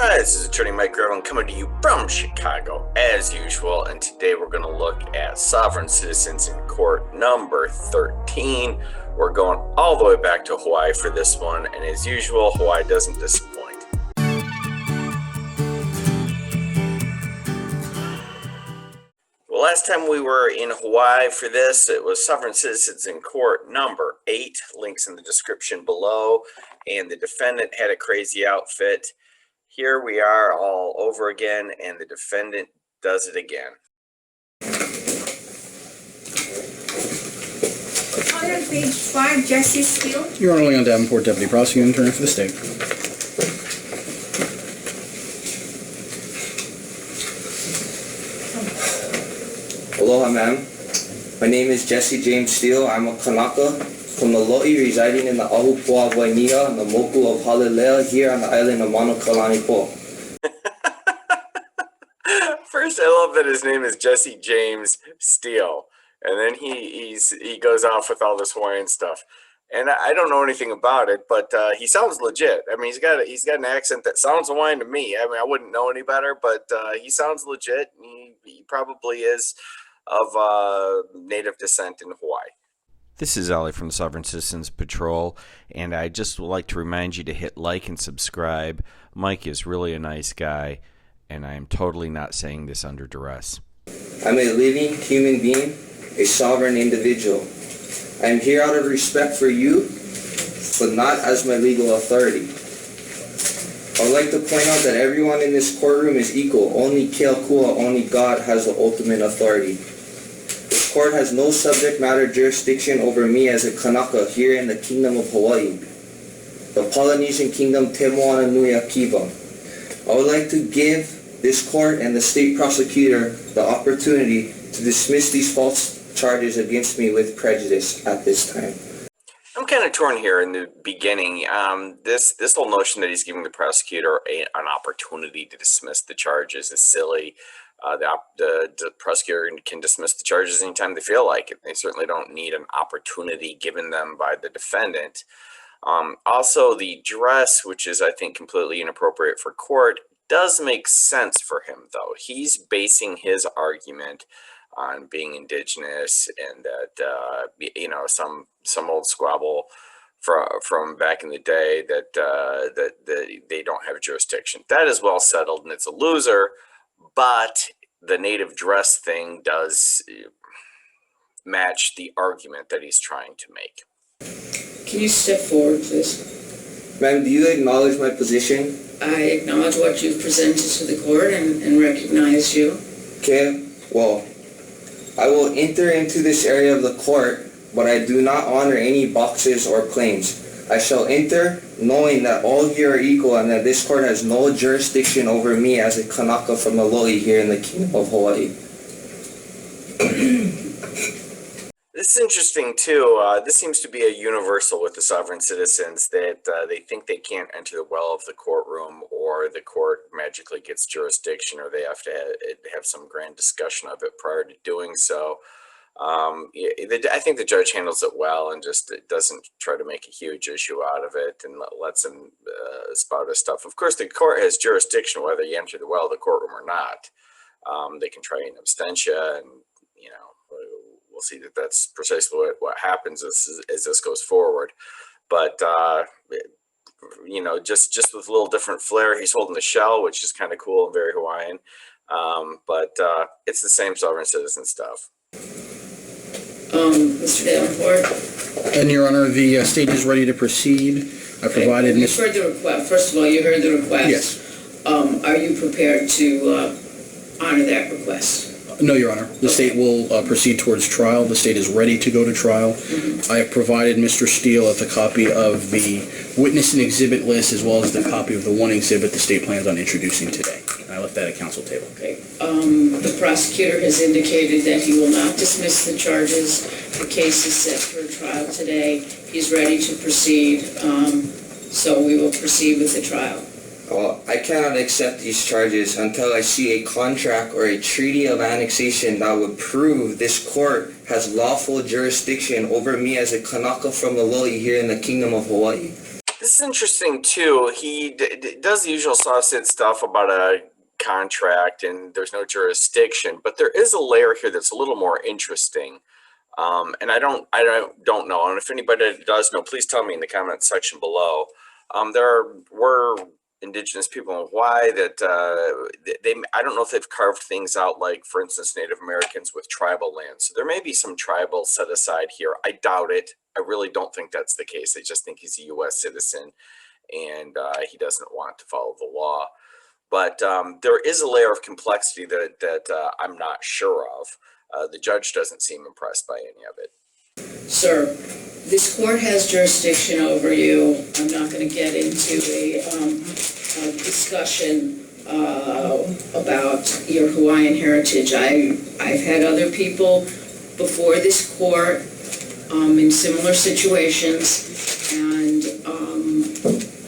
Hi, this is Attorney Mike Gravel coming to you from Chicago as usual, and today we're going to look at Sovereign Citizens in Court number 13. We're going all the way back to Hawaii for this one, and as usual, Hawaii doesn't disappoint. Well, last time we were in Hawaii for this, it was Sovereign Citizens in Court number 8, links in the description below, and the defendant had a crazy outfit. Here we are all over again, and the defendant does it again. On page 5, Jesse Steele. Your Honor, Leon Davenport, Deputy Prosecuting Attorney for the State. Aloha, ma'am. My name is Jesse James Steele. I'm a Kanaka from the Lo'i, residing in the Ahupua Wainiha and the Moku of Halilea here on the island of Manokalani Po. First, I love that his name is Jesse James Steele, and then he goes off with all this Hawaiian stuff. And I don't know anything about it, but he sounds legit. I mean, he's got an accent that sounds Hawaiian to me. I mean, I wouldn't know any better, but he sounds legit. He probably is of native descent in Hawaii. This is Ali from the Sovereign Citizens Patrol, and I just would like to remind you to hit like and subscribe. Mike is really a nice guy, and I am totally not saying this under duress. I'm a living human being, a sovereign individual. I am here out of respect for you, but not as my legal authority. I would like to point out that everyone in this courtroom is equal. Only Keakua, only God has the ultimate authority. This court has no subject matter jurisdiction over me as a Kanaka here in the Kingdom of Hawaii, the Polynesian Kingdom Te Moana Nui Akiva. I would like to give this court and the state prosecutor the opportunity to dismiss these false charges against me with prejudice at this time. I'm kind of torn here in the beginning. This whole notion that he's giving the prosecutor an opportunity to dismiss the charges is silly. The prosecutor can dismiss the charges anytime they feel like it. They certainly don't need an opportunity given them by the defendant. Also, the dress, which is, I think, completely inappropriate for court, does make sense for him, though. He's basing his argument on being indigenous and that some old squabble from back in the day that they don't have jurisdiction. That is well settled, and it's a loser. But the native dress thing does match the argument that he's trying to make. Can you step forward, please? Ma'am, do you acknowledge my position? I acknowledge what you've presented to the court and recognize you. Okay, well, I will enter into this area of the court, but I do not honor any boxes or claims. I shall enter knowing that all here are equal and that this court has no jurisdiction over me as a Kanaka from the Lo'i here in the Kingdom of Hawaii. This is interesting, too. This seems to be a universal with the sovereign citizens that they think they can't enter the well of the courtroom, or the court magically gets jurisdiction, or they have to have some grand discussion of it prior to doing so. I think the judge handles it well and just doesn't try to make a huge issue out of it and lets him spout his stuff. Of course, the court has jurisdiction whether you enter the well of the courtroom or not. They can try an abstention, and we'll see that that's precisely what happens as this goes forward. But just with a little different flair, he's holding the shell, which is kind of cool and very Hawaiian. But it's the same sovereign citizen stuff. Mr. Davenport? And Your Honor, the state is ready to proceed. I provided... You've heard the request. First of all, you heard the request. Yes. Are you prepared to honor that request? No, Your Honor. The state will proceed towards trial. The state is ready to go to trial. I have provided Mr. Steele with a copy of the witness and exhibit list, as well as the copy of the one exhibit the state plans on introducing today. And I left that at council table. Okay. The prosecutor has indicated that he will not dismiss the charges. The case is set for trial today. He's ready to proceed, so we will proceed with the trial. Well, I cannot accept these charges until I see a contract or a treaty of annexation that would prove this court has lawful jurisdiction over me as a Kanaka from the Lo'i here in the Kingdom of Hawaii. This is interesting too. He does the usual sausage stuff about a contract and there's no jurisdiction, but there is a layer here that's a little more interesting. And I don't know. And if anybody does know, please tell me in the comment section below. Were indigenous people in Hawaii that I don't know if they've carved things out, like for instance Native Americans with tribal land. So there may be some tribal set aside here. I doubt it. I really don't think that's the case. I just think he's a U.S. citizen and he doesn't want to follow the law. But there is a layer of complexity that I'm not sure of. The judge doesn't seem impressed by any of it. Sir, this court has jurisdiction over you. I'm not going to get into a discussion about your Hawaiian heritage. I've had other people before this court in similar situations, and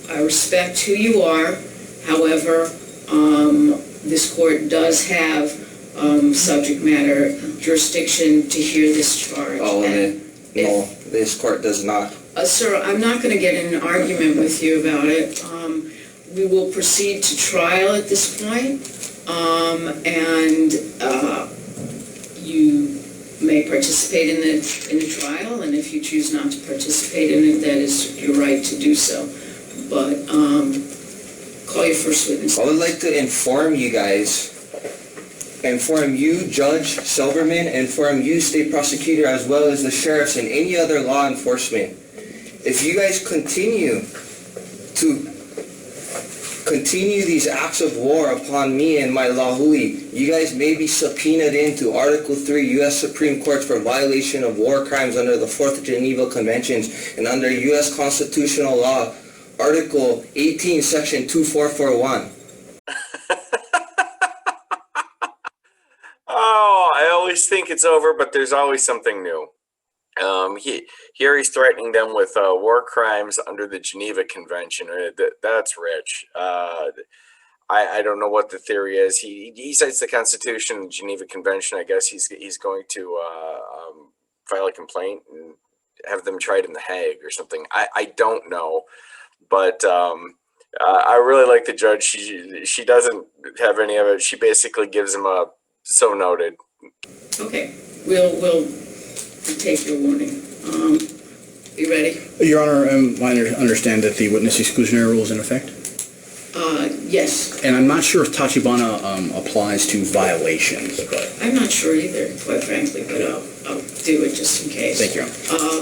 I respect who you are. However, this court does have subject matter jurisdiction to hear this charge. Oh, no, this court does not. Sir, I'm not going to get in an argument with you about it. We will proceed to trial at this point, and you may participate in the trial, and if you choose not to participate in it, that is your right to do so. But call your first witness. I would like to inform you guys, inform you, Judge Silverman, inform you, State Prosecutor, as well as the sheriffs and any other law enforcement. If you guys continue these acts of war upon me and my lahui, you guys may be subpoenaed into Article 3 U.S. Supreme Court for violation of war crimes under the 4th Geneva Conventions and under U.S. constitutional law, Article 18, Section 2441. Oh, I always think it's over, but there's always something new. Here he's threatening them with war crimes under the Geneva Convention. That's rich. I don't know what the theory is. He cites the Constitution and Geneva Convention. I guess he's going to file a complaint and have them tried in The Hague or something. I don't know, but I really like the judge. She doesn't have any of it. She basically gives him a so noted. Okay, we'll take your warning. You ready? Your Honor, I understand that the witness exclusionary rule is in effect? Yes. And I'm not sure if Tachibana applies to violations, but... I'm not sure either, quite frankly, but I'll do it just in case. Thank you, Your Honor.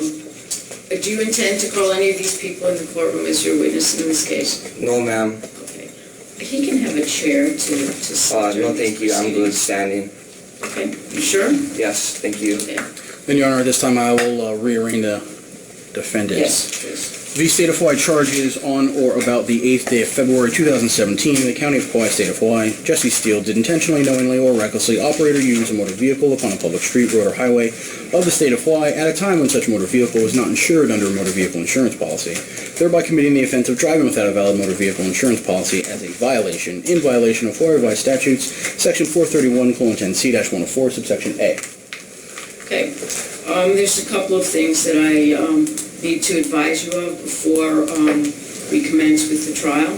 Do you intend to call any of these people in the courtroom as your witness in this case? No, ma'am. Okay. He can have a chair to sit during No, these thank you. I'm good proceedings. standing. Okay, you sure? Yes, thank you. Okay. Then, Your Honor, at this time I will rearrange the defendants. Yes, please. The State of Hawaii charges on or about the 8th day of February 2017 in the County of Kauai, State of Hawaii, Jesse Steele did intentionally, knowingly, or recklessly operate or use a motor vehicle upon a public street, road, or highway of the State of Hawaii at a time when such motor vehicle was not insured under a motor vehicle insurance policy, thereby committing the offense of driving without a valid motor vehicle insurance policy as a violation, in violation of Hawaii Revised Statutes, Section 431:10C-104, subsection A. Okay. There's a couple of things that I need to advise you of before we commence with the trial.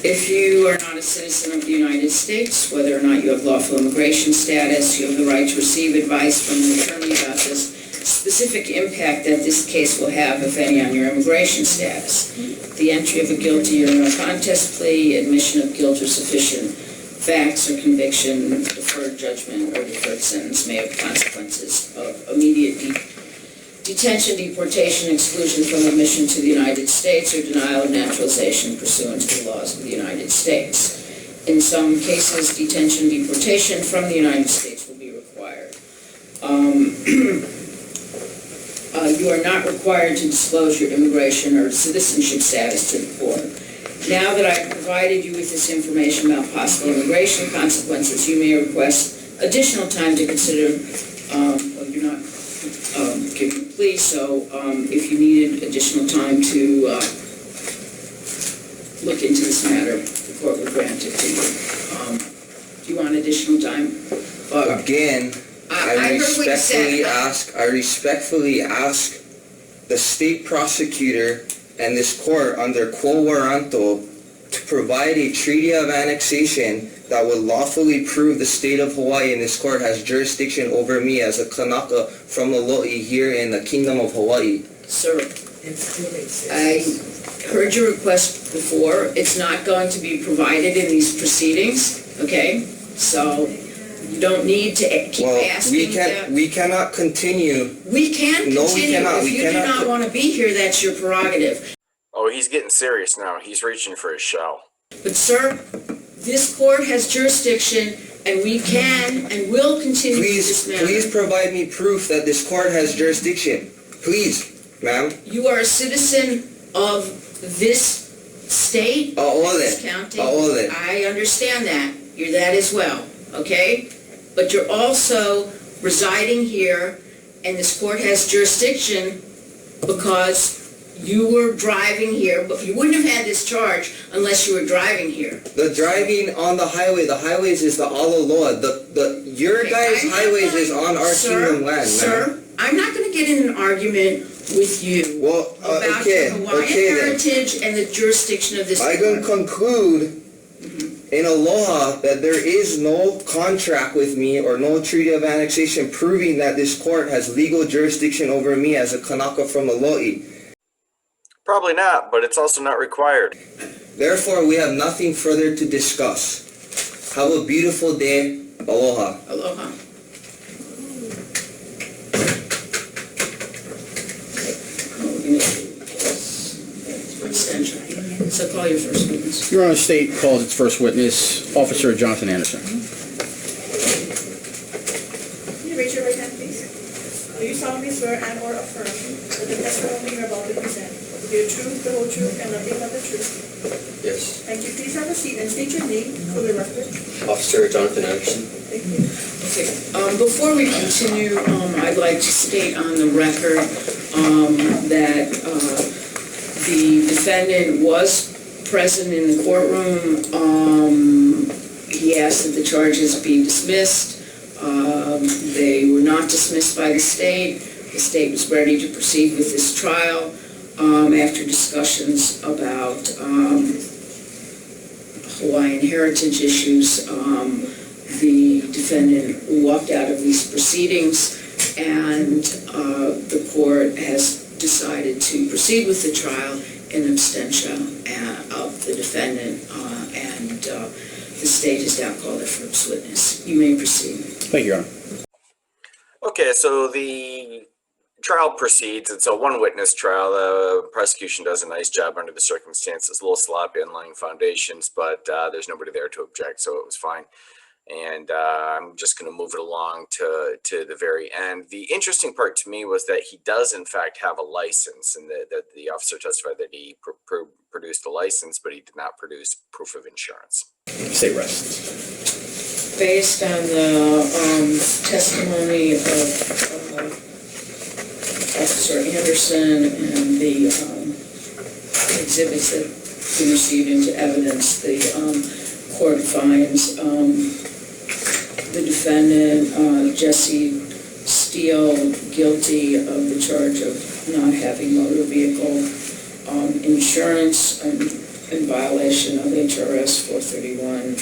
If you are not a citizen of the United States, whether or not you have lawful immigration status, you have the right to receive advice from an attorney about this specific impact that this case will have, if any, on your immigration status. The entry of a guilty or no contest plea, admission of guilt or sufficient facts or conviction, deferred judgment, or deferred sentence may have consequences of immediate detention, deportation, exclusion from admission to the United States, or denial of naturalization pursuant to the laws of the United States. In some cases, detention, deportation from the United States will be required. You are not required to disclose your immigration or citizenship status to the court. Now that I've provided you with this information about possible immigration consequences, you may request additional time to consider, you're not giving a plea, so if you needed additional time to look into this matter, the court will grant it to you. Do you want additional time? Again, I heard what you said. respectfully ask the state prosecutor and this court under quo warranto to provide a treaty of annexation that would lawfully prove the state of Hawaii and this court has jurisdiction over me as a Kanaka from Lolo'i here in the Kingdom of Hawaii. Sir, I heard your request before. It's not going to be provided in these proceedings, okay? So you don't need to keep asking that. We cannot continue. We can No, we continue. cannot. If We you do cannot not want to be here, that's your prerogative. Oh, he's getting serious now. He's reaching for his shell. But sir, this court has jurisdiction and we can and will continue in this matter. Please provide me proof that this court has jurisdiction. Please, ma'am. You are a citizen of this state, this county. I understand that. You're that as well, okay? But you're also residing here and this court has jurisdiction because you were driving here, but you wouldn't have had this charge unless you were driving here. The driving on the highways is the Aloloa. Your guys' highways is on our kingdom land, Sir, I'm not gonna get in an argument with you Well, about okay, your Hawaiian okay then. heritage and the jurisdiction of this I can court. conclude in aloha that there is no contract with me or no treaty of annexation proving that this court has legal jurisdiction over me as a Kanaka from Lolo'i. Probably not, but it's also not required. Therefore, we have nothing further to discuss. Have a beautiful day. Aloha. Aloha. So call your first witness. Your Honor, state calls its first witness, Officer Jonathan Anderson. Can you raise your right hand, please? Do you solemnly swear and or affirm that the testimony you're about to present will be the truth, the whole truth, and nothing but the truth? Yes. Thank you. Please have a seat and state your name for the record. Officer Jonathan Anderson. Thank you. Okay, before we continue, I'd like to state on the record that the defendant was present in the courtroom. He asked that the charges be dismissed. They were not dismissed by the state. The state was ready to proceed with this trial after discussions about Hawaiian heritage issues. The defendant walked out of these proceedings and the court has decided to proceed with the trial in absentia of the defendant and the state has now called their first witness. You may proceed. Thank you, Your Honor. Okay, so the trial proceeds. It's a one-witness trial. The prosecution does a nice job under the circumstances. A little sloppy on laying foundations, but there's nobody there to object, so it was fine. And I'm just going to move it along to the very end. The interesting part to me was that he does, in fact, have a license, and that the officer testified that he produced a license, but he did not produce proof of insurance. State rests. Based on the testimony of Officer Anderson and the exhibits that we received into evidence, the court finds the defendant, Jesse Steele, guilty of the charge of not having motor vehicle insurance in violation of HRS 431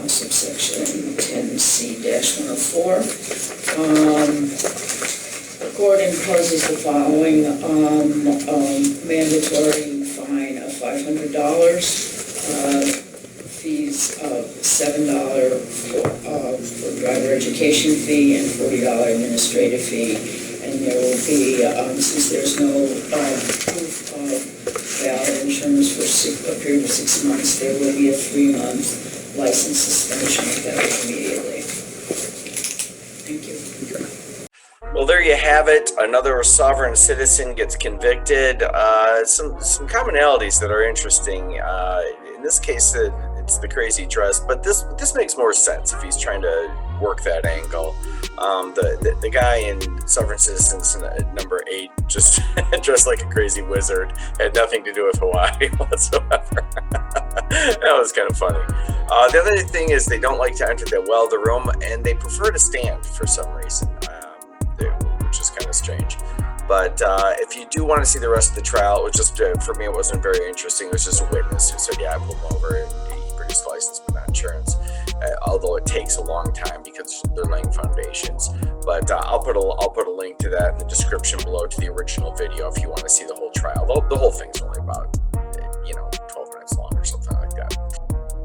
subsection 10C-104. The court imposes the following mandatory fine of $500, fees of $7 for driver education fee and $40 administrative fee. And there will be, since there's no proof of valid insurance for a period of 6 months, there will be a 3-month license suspension effective immediately. Thank you. Well, there you have it. Another sovereign citizen gets convicted. Some commonalities that are interesting. In this case, it's the crazy dress, but this makes more sense if he's trying to work that angle. The guy in Sovereign Citizens number 8 just dressed like a crazy wizard, had nothing to do with Hawaii whatsoever. That was kind of funny. The other thing is they don't like to enter the room, and they prefer to stand for some reason, which is kind of strange. But if you do want to see the rest of the trial, it was just, for me, it wasn't very interesting. It was just a witness who said, yeah, I pulled him over and he produced a license but not insurance. Although it takes a long time because they're laying foundations. But I'll put a link to that in the description below to the original video if you want to see the whole trial. The whole thing's only about 12 minutes long or something like that.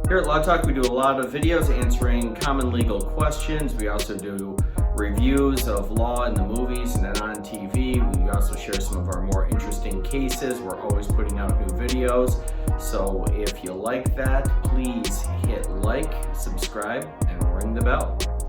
Here at Law Talk, we do a lot of videos answering common legal questions. We also do reviews of law in the movies and then on TV. We also share some of our more interesting cases. We're always putting out new videos. So if you like that, please hit like, subscribe, and ring the bell.